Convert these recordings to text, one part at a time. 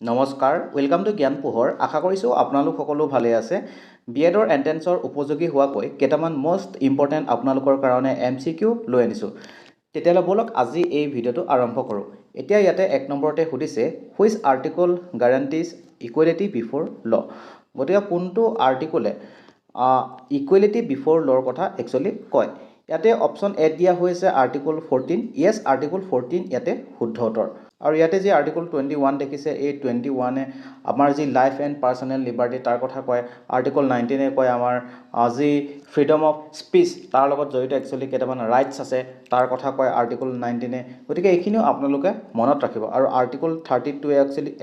নমস্কাৰ welcome to জ্ঞান পোহৰ আশা কৰিছোঁ আপোনালোক সকলো ভালে আছে বিএডৰ এণ্ট্ৰেন্সৰ উপযোগী হোৱাকৈ কেইটামান মষ্ট ইম্পৰ্টেণ্ট আপোনালোকৰ কাৰণে MCQ লৈ আনিছোঁ তেতিয়াহ'লে বলক আজি এই ভিডিঅ'টো আৰম্ভ কৰোঁ এতিয়া ইয়াতে এক নম্বৰতে সুধিছে হুইচ আৰ্টিকল গ্যাৰাণ্টিজ ইকুৱেলিটি বিফৰ ল গতিকে কোনটো আৰ্টিকলে ইকুৱেলিটি বিফৰ লৰ কথা একচুৱেলি কয় ইয়াতে অপশ্যন এ দিয়া হৈছে আৰ্টিকল 14 ইয়েছ আৰ্টিকল 14 ইয়াতে শুদ্ধ উত্তৰ আৰু ইয়াতে যে আৰ্টিকল 21 দেখিছে এই 21 আমাৰ যি লাইফ এণ্ড পাৰ্চনেল লিবাৰ্টি তাৰ কথা কয় আৰ্টিকল 19 কয় আমাৰ যি ফ্ৰীডম অফ স্পীচ তাৰ লগত জড়িত একচুৱেলি কেইটামান ৰাইটছ আছে তাৰ কথা কয় আৰ্টিকল 19 গতিকে এইখিনিও আপোনালোকে মনত ৰাখিব আৰু আৰ্টিকল 32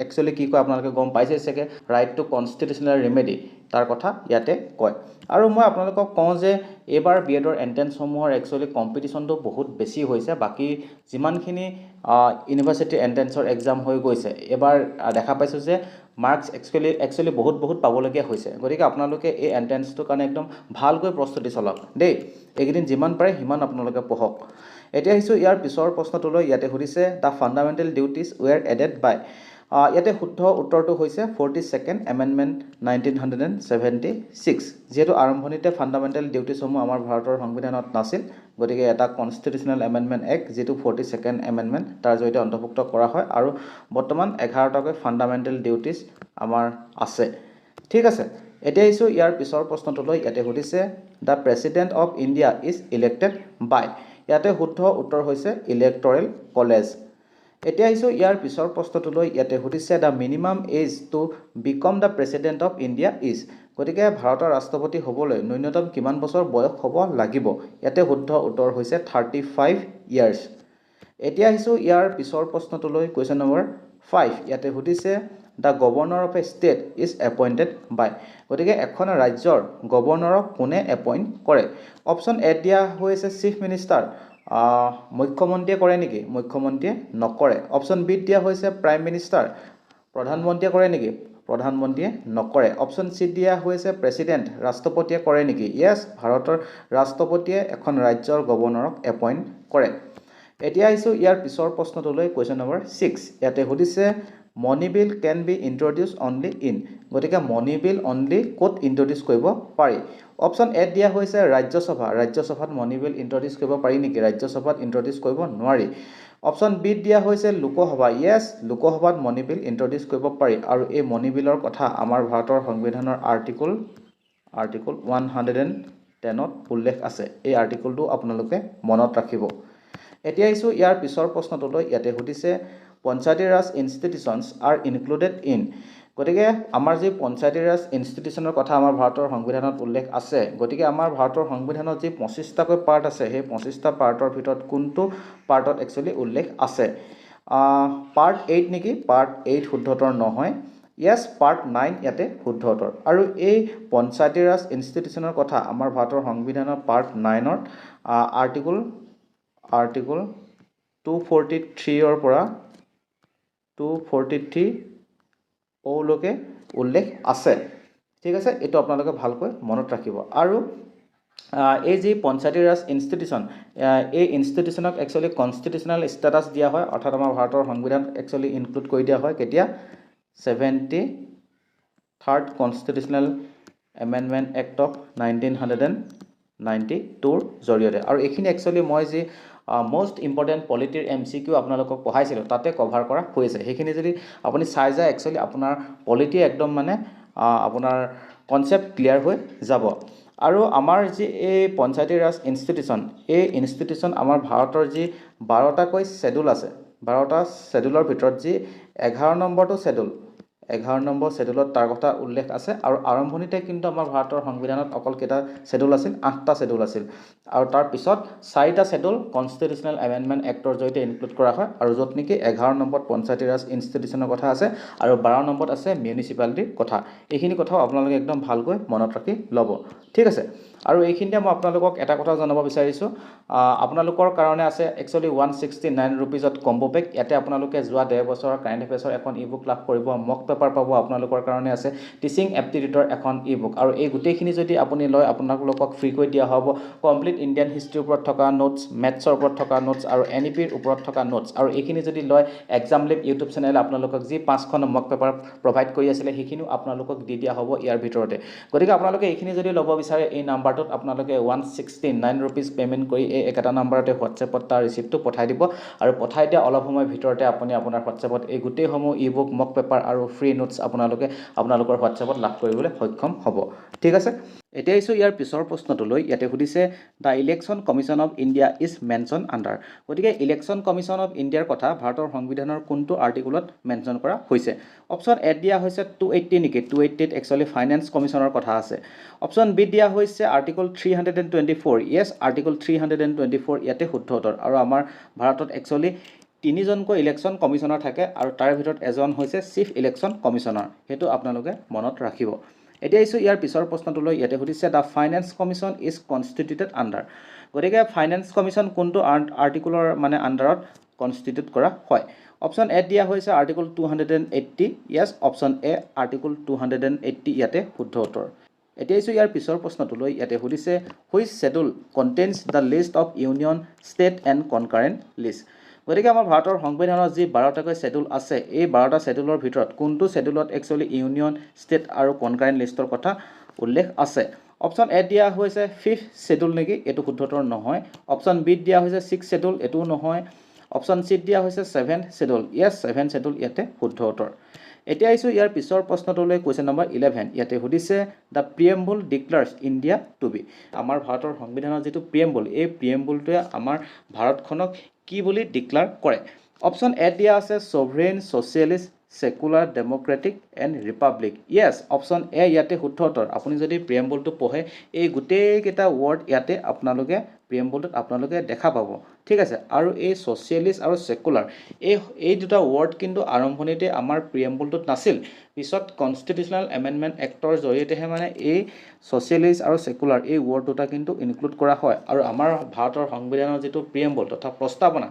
একচুৱেলি কি কয় আপোনালোকে গম পাইছে চাগে ৰাইট টু কনষ্টিটিউচনেল ৰেমেডি তাৰ কথা ইয়াতে কয় আৰু মই আপোনালোকক কওঁ যে এবাৰ বিএডৰ এণ্ট্ৰেন্সসমূহৰ একচুৱেলি কম্পিটিশ্যনটো বহুত বেছি হৈছে বাকি যিমানখিনি ইউনিভাৰ্চিটি এণ্ট্ৰেন্সৰ এক্সাম হৈ গৈছে এবাৰ দেখা পাইছোঁ যে মাৰ্কছ একচুৱেলি বহুত পাবলগীয়া হৈছে গতিকে আপোনালোকে এই এণ্ট্ৰেন্সটোৰ কাৰণে একদম ভালকৈ প্ৰস্তুতি চলাওক দেই এইকেইদিন যিমান পাৰে সিমান আপোনালোকে পঢ়ক এতিয়া আহিছোঁ ইয়াৰ পিছৰ প্ৰশ্নটোলৈ ইয়াতে সুধিছে দ্য ফাণ্ডামেণ্টেল ডিউটিজ ৱেৰ এডেড বাই ইয়াতে শুদ্ধ উত্তৰটো হৈছে 42nd এমেণ্ডমেণ্ট 1976 যেহেতু আৰম্ভণিতে ফাণ্ডামেণ্টেল ডিউটিসমূহ আমাৰ ভাৰতৰ সংবিধানত নাছিল গতিকে এটা কনষ্টিটিউচনেল এমেণ্ডমেণ্ট এক্ট যেটো 42nd এমেণ্ডমেণ্ট তাৰ জৰিয়তে অন্তৰ্ভুক্ত কৰা হয় আৰু বৰ্তমান 11টাকৈ ফাণ্ডামেণ্টেল ডিউটিজ আমাৰ আছে ঠিক আছে এতিয়া আহিছোঁ ইয়াৰ পিছৰ প্ৰশ্নটোলৈ ইয়াতে সুধিছে the president of India is elected by ইয়াতে শুদ্ধ উত্তৰ হৈছে ইলেক্টৰেল কলেজ এতিয়া আহিছোঁ ইয়াৰ পিছৰ প্ৰশ্নটোলৈ ইয়াতে সুধিছে the minimum age to become the president of India is গতিকে ভাৰতৰ ৰাষ্ট্ৰপতি হ'বলৈ ন্যূনতম কিমান বছৰ বয়স হ'ব লাগিব ইয়াতে শুদ্ধ উত্তৰ হৈছে 35 ইয়াৰ্ছ এতিয়া আহিছোঁ ইয়াৰ পিছৰ প্ৰশ্নটোলৈ কুৱেশ্যন নম্বৰ 5 ইয়াতে সুধিছে the governor of a state is appointed by গতিকে এখন ৰাজ্যৰ গভৰ্ণৰক কোনে এপইণ্ট কৰে অপশ্যন এ দিয়া হৈছে চিফ মিনিষ্টাৰ মুখ্যমন্ত্ৰীয়ে কৰে নেকি মুখ্যমন্ত্ৰীয়ে নকৰে অপশ্যন বি দিয়া হৈছে প্ৰাইম মিনিষ্টাৰ প্ৰধানমন্ত্ৰীয়ে কৰে নেকি প্ৰধানমন্ত্ৰীয়ে নকৰে অপশ্যন চি দিয়া হৈছে প্ৰেছিডেণ্ট ৰাষ্ট্ৰপতিয়ে কৰে নেকি ইয়েছ ভাৰতৰ ৰাষ্ট্ৰপতিয়ে এখন ৰাজ্যৰ গভৰ্ণৰক এপইণ্ট কৰে এতিয়া আহিছোঁ ইয়াৰ পিছৰ প্ৰশ্নটোলৈ কুৱেশ্যন নম্বৰ 6 ইয়াতে সুধিছে money bill can be introduce only in গতিকে মনি বিল অনলি ক'ত ইন্ট্ৰডিউচ কৰিব পাৰি অপশ্যন এ দিয়া হৈছে ৰাজ্যসভাত মনি বিল ইন্ট্ৰডিউচ কৰিব পাৰি নেকি ৰাজ্যসভাত ইন্ট্ৰডিউচ কৰিব নোৱাৰি অপশ্যন বি দিয়া হৈছে লোকসভা ইয়েছ লোকসভাত মনি বিল ইন্ট্ৰডিউচ কৰিব পাৰি আৰু এই মনি বিলৰ কথা আমাৰ ভাৰতৰ সংবিধানৰ আৰ্টিকল 110ত উল্লেখ আছে এই আৰ্টিকলটো আপোনালোকে মনত ৰাখিব এতিয়া আহিছোঁ ইয়াৰ পিছৰ প্ৰশ্নটোলৈ ইয়াতে সুধিছে Panchayati Raj institutions R included in গতিকে আমাৰ যি পঞ্চায়তী ৰাজ ইনষ্টিটিউশ্যনৰ কথা আমাৰ ভাৰতৰ সংবিধানত উল্লেখ আছে গতিকে আমাৰ ভাৰতৰ সংবিধানত যি 25টাকৈ পাৰ্ট আছে সেই 25টা পাৰ্টৰ ভিতৰত কোনটো পাৰ্টত একচুৱেলি উল্লেখ আছে পাৰ্ট 8 নেকি পাৰ্ট 8 শুদ্ধতৰ নহয় ইয়েছ পাৰ্ট 9 ইয়াতে শুদ্ধ উত্তৰ আৰু এই পঞ্চায়তী ৰাজ ইনষ্টিটিউশ্যনৰ কথা আমাৰ ভাৰতৰ সংবিধানৰ পাৰ্ট 9ৰ আৰ্টিকল 243 পৰা 243 ওলৈকে উল্লেখ আছে ঠিক আছে এইটো আপোনালোকে ভালকৈ মনত ৰাখিব আৰু এই যি পঞ্চায়তী ৰাজ ইনষ্টিটিউশ্যন এই ইনষ্টিটিউশ্যনক একচুৱেলি কনষ্টিটিউচনেল ষ্টেটাছ দিয়া হয় অৰ্থাৎ আমাৰ ভাৰতৰ সংবিধানত একচুৱেলি ইনক্লুড কৰি দিয়া হয় কেতিয়া 73rd constitutional amendment act of 1992ৰ জৰিয়তে আৰু এইখিনি একচুৱেলি মই যি most important পলিটিৰ MCQ আপোনালোকক পঢ়াইছিলোঁ তাতে কভাৰ কৰা হৈছে সেইখিনি যদি আপুনি চাই যায় একচুৱেলি আপোনাৰ পলিটি একদম মানে আপোনাৰ কনসেপ্ট ক্লিয়াৰ হৈ যাব আৰু আমাৰ যি এই পঞ্চায়তী ৰাজ ইনষ্টিটিউশ্যন এই ইনষ্টিটিউশ্যন আমাৰ ভাৰতৰ যি 12টাকৈ শেডুল আছে 12টা শেডুলৰ ভিতৰত যি 11 নম্বৰটো শেডুল 11 নম্বৰ শেডুলত তাৰ কথা উল্লেখ আছে আৰু আৰম্ভণিতে কিন্তু আমাৰ ভাৰতৰ সংবিধানত অকল কেইটা শেডুল আছিল 8টা শেডুল আছিল আৰু তাৰ পিছত 4টা শেডুল কনষ্টিটিউচনেল এমেণ্ডমেণ্ট এক্টৰ জৰিয়তে ইনক্লুড কৰা হয় আৰু য'ত নেকি 11 নম্বৰত পঞ্চায়তী ৰাজ ইনষ্টিটিউশ্যনৰ কথা আছে আৰু 12 নম্বৰত আছে মিউনিচিপালিটিৰ কথা এইখিনি কথাও আপোনালোকে একদম ভালকৈ মনত ৰাখি ল'ব ঠিক আছে আৰু এইখিনিতে মই আপোনালোকক এটা কথা জনাব বিচাৰিছোঁ আপোনালোকৰ কাৰণে আছে একচুৱেলি 169 ৰুপিজত কম্বো পেক ইয়াতে আপোনালোকে যোৱা 1.5 বছৰৰ কাৰেণ্ট এফেয়াৰ্ছৰ এখন ইবুক লাভ কৰিব মক পেপাৰ পাব আপোনালোকৰ কাৰণে আছে টিচিং এপ্টিটিউডৰ এখন ই বুক আৰু এই গোটেইখিনি যদি আপুনি লয় আপোনালোকক ফ্ৰীকৈ দিয়া হ'ব কমপ্লিট ইণ্ডিয়ান হিষ্ট্ৰীৰ ওপৰত থকা নোটছ মেথছৰ ওপৰত থকা নোটছ আৰু NEPৰ ওপৰত থকা নোটছ আৰু এইখিনি যদি লয় এক্সাম লেব ইউটিউব চেনেল আপোনালোকক যি 5খন মক পেপাৰ প্ৰভাইড কৰি আছিলে সেইখিনিও আপোনালোকক দি দিয়া হ'ব ইয়াৰ ভিতৰতে গতিকে আপোনালোকে এইখিনি যদি ল'ব বিচাৰে এই নাম্বাৰটোত আপোনালোকে 169 ৰুপিজ পে'মেণ্ট কৰি এই একেটা নাম্বাৰতে হোৱাটছএপত তাৰ ৰিচিপ্টটো পঠাই দিব আৰু পঠাই দিয়া অলপ সময়ৰ ভিতৰতে আপুনি আপোনাৰ হোৱাটছএপত এই গোটেইসমূহ ই বুক মক পেপাৰ আৰু ফ্ৰী নোটছ আপোনালোকৰ হোৱাটছএপত লাভ কৰিবলৈ সক্ষম হ'ব ঠিক আছে এতিয়া আহিছোঁ ইয়াৰ পিছৰ প্ৰশ্নটোলৈ ইয়াতে সুধিছে the election commission of India is mention under গতিকে ইলেকশ্যন কমিশ্যন অফ ইণ্ডিয়াৰ কথা ভাৰতৰ সংবিধানৰ কোনটো আৰ্টিকুলত মেনশ্যন কৰা হৈছে অপশ্যন এ দিয়া হৈছে 280 নেকি 280ত একচুৱেলি ফাইনেন্স কমিশ্যনৰ কথা আছে অপশ্যন বি দিয়া হৈছে আৰ্টিকল 324 য়েছ আৰ্টিকল 324 ইয়াতে শুদ্ধ উত্তৰ আৰু আমাৰ ভাৰতত একচুৱেলি তিনিজনকৈ ইলেকশ্যন কমিশ্যনাৰ থাকে আৰু তাৰ ভিতৰত এজন হৈছে চিফ ইলেকশ্যন কমিশ্যনাৰ সেইটো আপোনালোকে মনত ৰাখিব এতিয়া আহিছোঁ ইয়াৰ পিছৰ প্ৰশ্নটোলৈ ইয়াতে সুধিছে the finance commission is কনষ্টিটিউটেড under গতিকে ফাইনেন্স কমিশ্যন কোনটো আৰ্টিকুলৰ মানে আণ্ডাৰত কনষ্টিটিউট কৰা হয় অপশ্যন এ দিয়া হৈছে আৰ্টিকল 280 য়েছ অপশ্যন এ আৰ্টিকল 280 ইয়াতে শুদ্ধ উত্তৰ এতিয়া আহিছোঁ ইয়াৰ পিছৰ প্ৰশ্নটোলৈ ইয়াতে সুধিছে which schedule contains the list of union state and concurrent list গতিকে আমাৰ ভাৰতৰ সংবিধানত যি 12টাকৈ শ্বেডুল আছে এই 12টা শ্বেডুলৰ ভিতৰত কোনটো শ্বেডুলত একচুৱেলি ইউনিয়ন ষ্টেট আৰু কনকাৰেণ্ট লিষ্টৰ কথা উল্লেখ আছে অপশ্যন এ দিয়া হৈছে 5th শ্বেডুল নেকি এইটো শুদ্ধ উত্তৰ নহয় অপশ্যন বি দিয়া হৈছে 6th শ্বেডুল এইটোও নহয় অপশ্যন চি দিয়া হৈছে 7th শ্বেডুল য়েছ 7th শ্বেডুল ইয়াতে শুদ্ধ উত্তৰ এতিয়া আহিছোঁ ইয়াৰ পিছৰ প্ৰশ্নটোলৈ কুৱেশ্যন নম্বৰ 11 ইয়াতে সুধিছে দ্য প্ৰিএম্বল ডিক্লেয়াৰ্ছ ইণ্ডিয়া টু বি আমাৰ ভাৰতৰ সংবিধানৰ যিটো প্ৰিএম্বল এই প্ৰিএম্বলটোৱে আমাৰ ভাৰতখনক কি বুলি ডিক্লেয়াৰ কৰে অপশ্যন এ দিয়া আছে sovereign socialist secular democratic and republic yes option A ইয়াতে শুদ্ধ উত্তৰ আপুনি যদি প্ৰিএম্বলটো পঢ়ে এই গোটেইকেইটা ৱৰ্ড ইয়াতে আপোনালোকে দেখা পাব ঠিক আছে আৰু এই ছ'চিয়েলিষ্ট আৰু সেকুলাৰ এই দুটা ৱৰ্ড কিন্তু আৰম্ভণিতে আমাৰ প্ৰিএম্বলটোত নাছিল পিছত কনষ্টিটিউচনেল এমেণ্ডমেণ্ট এক্টৰ জৰিয়তেহে মানে এই ছ'চিয়েলিষ্ট আৰু সেকুলাৰ এই ৱৰ্ড দুটা কিন্তু ইনক্লুড কৰা হয় আৰু আমাৰ ভাৰতৰ সংবিধানৰ যিটো প্ৰিএম্বল তথা প্ৰস্তাৱনা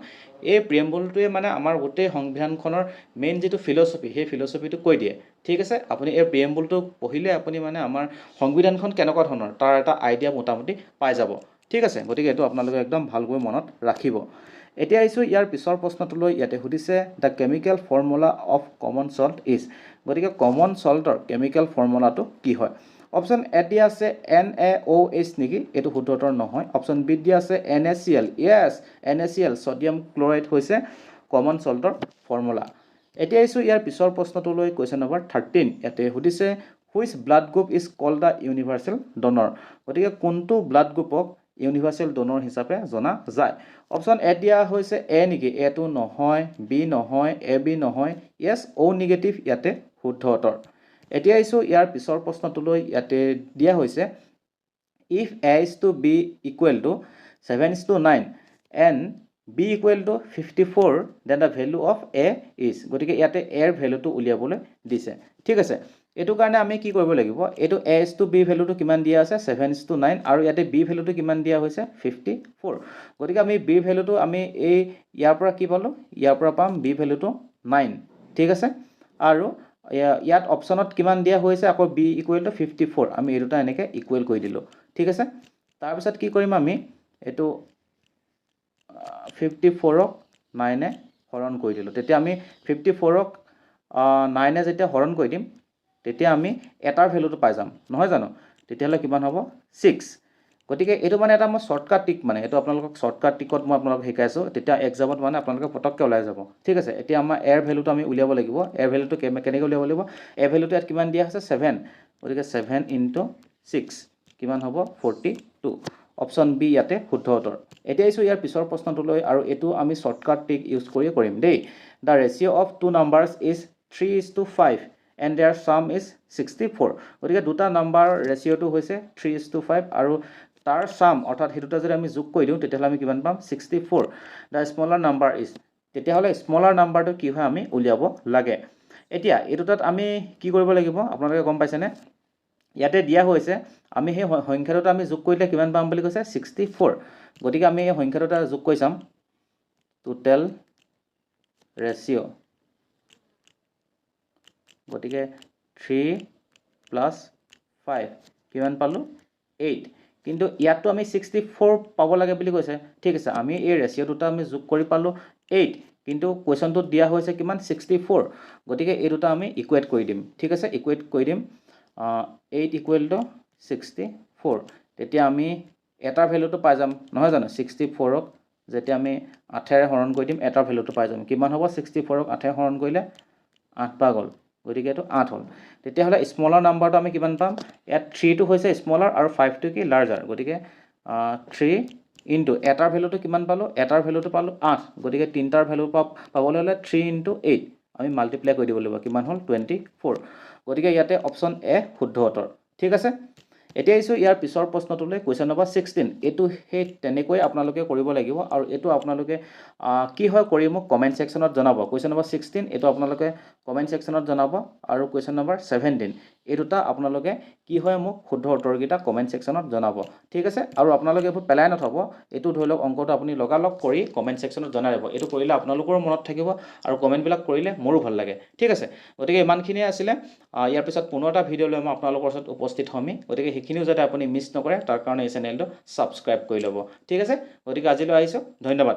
এই প্ৰিএম্বলটোৱে মানে আমাৰ গোটেই সংবিধানখনৰ মেইন যিটো ফিলচফি সেই ফিলচফিটো কৈ দিয়ে ঠিক আছে আপুনি এই প্ৰিএম্বলটো পঢ়িলে আপুনি মানে আমাৰ সংবিধানখন কেনেকুৱা ধৰণৰ তাৰ এটা আইডিয়া মোটামুটি পাই যাব ঠিক আছে গতিকে এইটো আপোনালোকে একদম ভালকৈ মনত ৰাখিব এতিয়া আহিছোঁ ইয়াৰ পিছৰ প্ৰশ্নটোলৈ ইয়াতে সুধিছে the chemical formula of common salt is গতিকে কমন চল্টৰ কেমিকেল ফৰ্মুলাটো কি হয় অপশ্যন এ দিয়া আছে NaOH নেকি এইটো শুদ্ধ উত্তৰ নহয় অপশ্যন বি দিয়া আছে NaCl য়েছ NaCl ছডিয়াম ক্লৰাইড হৈছে কমন চল্টৰ ফৰ্মুলা এতিয়া আহিছোঁ ইয়াৰ পিছৰ প্ৰশ্নটোলৈ কুৱেশ্যন নম্বৰ 13 ইয়াতে সুধিছে which blood group is called the universal donor গতিকে কোনটো ব্লাড গ্ৰুপক ইউনিভাৰ্চেল ডনৰ হিচাপে জনা যায় অপশ্যন এ দিয়া হৈছে এ নেকি এটো নহয় বি নহয় এ বি নহয় য়েছ অ' নিগেটিভ ইয়াতে শুদ্ধ উত্তৰ এতিয়া আহিছোঁ ইয়াৰ পিছৰ প্ৰশ্নটোলৈ ইয়াতে দিয়া হৈছে if A is to be equal to 7:9 and B equal to 54 then the value of A is গতিকে ইয়াতে এৰ ভেলুটো উলিয়াবলৈ দিছে ঠিক আছে এইটো কাৰণে আমি কি কৰিব লাগিব এইটো এ ইজ টু বি ভেলুটো কিমান দিয়া আছে 7:9 আৰু ইয়াতে বি ভেলুটো কিমান দিয়া হৈছে 54 গতিকে আমি বি ভেলুটো আমি এই ইয়াৰ পৰা কি পালোঁ ইয়াৰ পৰা পাম বি ভেলুটো 9 ঠিক আছে আৰু ইয়াত অপশ্যনত কিমান দিয়া হৈছে আকৌ বি ইকুৱেল টু 54 আমি এই দুটা এনেকৈ ইকুৱেল কৰি দিলোঁ ঠিক আছে তাৰপিছত কি কৰিম আমি এইটো 54ক 9এ হৰণ কৰি দিলোঁ তেতিয়া আমি 54ক 9এ যেতিয়া হৰণ কৰি দিম তেতিয়া আমি এটাৰ ভেলুটো পাই যাম নহয় জানো তেতিয়াহ'লে কিমান হ'ব 6 গতিকে এইটো মানে এটা মই শ্বৰ্টকাট টিক মানে এইটো আপোনালোকক শ্বৰ্টকাট টিকত মই আপোনালোকক শিকাইছোঁ তেতিয়া এক্সামত মানে আপোনালোকে পটককৈ ওলাই যাব ঠিক আছে এতিয়া আমাৰ এৰ ভেলুটো আমি উলিয়াব লাগিব এৰ ভেলুটো কেনেকৈ উলিয়াব লাগিব এৰ ভেলুটো ইয়াত কিমান দিয়া আছে 7 গতিকে 7 × 6 কিমান হ'ব 42 অপশ্যন বি ইয়াতে শুদ্ধ উত্তৰ এতিয়া আহিছোঁ ইয়াৰ পিছৰ প্ৰশ্নটোলৈ আৰু এইটো আমি শ্বৰ্টকাট টিক ইউজ কৰি কৰিম দেই the ratio' of two numbers is 3:5 and their sum is 64 গতিকে দুটা নাম্বাৰ ৰেচিঅ'টো হৈছে 3:5 আৰু তাৰ সাম অৰ্থাৎ সেই দুটা যদি আমি যোগ কৰি দিওঁ তেতিয়াহ'লে আমি কিমান পাম 64 দ্য স্মলাৰ নাম্বাৰ ইজ তেতিয়াহ'লে স্মলাৰ নাম্বাৰটো কি হয় আমি উলিয়াব লাগে এতিয়া এই দুটাত আমি কি কৰিব লাগিব আপোনালোকে গম পাইছেনে ইয়াতে দিয়া হৈছে আমি সেই সংখ্যাটো আমি যোগ কৰিলে কিমান পাম বুলি কৈছে 64 গতিকে আমি এই সংখ্যাটো যোগ কৰি চাম টোটেল ৰেচিঅ' গতিকে 3 + 5 কিমান পালোঁ 8 কিন্তু ইয়াততো আমি 64 পাব লাগে বুলি কৈছে ঠিক আছে আমি এই ৰেচিঅ' দুটা আমি যোগ কৰি পালোঁ 8 কিন্তু কুৱেশ্যনটোত দিয়া হৈছে কিমান 64 গতিকে এই দুটা আমি ইকুৱেট কৰি দিম ঠিক আছে ইকুৱেট কৰি দিম 8 = 64 তেতিয়া আমি এটাৰ ভ্যালুটো পাই যাম নহয় জানো 64ক যেতিয়া আমি 8ৰে হৰণ কৰি দিম এটাৰ ভ্যালুটো পাই যাম কিমান হ'ব 64ক 8ৰে হৰণ কৰিলে 8 পা গ'ল গতিকে এটো 8 হ'ল তেতিয়াহ'লে স্মলাৰ নাম্বাৰটো আমি কিমান পাম ইয়াত 3 টো হৈছে স্মলাৰ আৰু 5 টো কি লাৰ্জাৰ গতিকে 3 ইনটু এটাৰ ভ্যালুটো কিমান পালো এটাৰ ভ্যালুটো পালো 8 গতিকে তিনটাৰ ভ্যালু পাবলৈ হলে 3 * 8 আমি মাল্টিপ্লাই কৰি দিব লাগিব কিমান হ'ল 24 গতিকে ইয়াতে অপচন এ শুদ্ধ উত্তৰ ঠিক আছে এতিয়া আইছো ইয়াৰ পিছৰ প্ৰশ্নটোলৈ কোৱেশ্চন নম্বৰ 16 এটো হে তেনেকৈ আপোনালোকে কৰিব লাগিব আৰু এটো আপোনালোকে কি হয় কৰি মোক কমেন্ট সেকশনত জনাব কোৱেশ্চন নম্বৰ 16 এটো আপোনালোকে কমেন্ট সেকশনত জনাব আৰু কোৱেশ্চন নম্বৰ 17 এই দুটা আপোনালোকে কি হয় মোক শুদ্ধ উত্তৰকেইটা কমেন্ট সেকশনত জনাব ঠিক আছে আৰু আপোনালোকে এবোৰ পেলাই নথব এটো ধৰিলক অংকটো আপুনি লগালগ কৰি কমেন্ট সেকশনত জনাই দিব এটো কৰিলে আপোনালোকৰ মনত থাকিব আৰু কমেন্ট বিলাক কৰিলে মোৰো ভাল লাগে ঠিক আছে গতিকে ইমানখিনি আছিল ইয়াৰ পিছত পুনৰ এটা ভিডিও লৈ মই আপোনালোকৰ ওচৰত উপস্থিত হমি গতিকে হেখিনিও যাতে আপুনি মিছ নকৰে তাৰ কাৰণে এই চেনেলটো সাবস্ক্ৰাইব কৰি ল'ব ঠিক আছে গতিকে আজিলৈ আহিছো ধন্যবাদ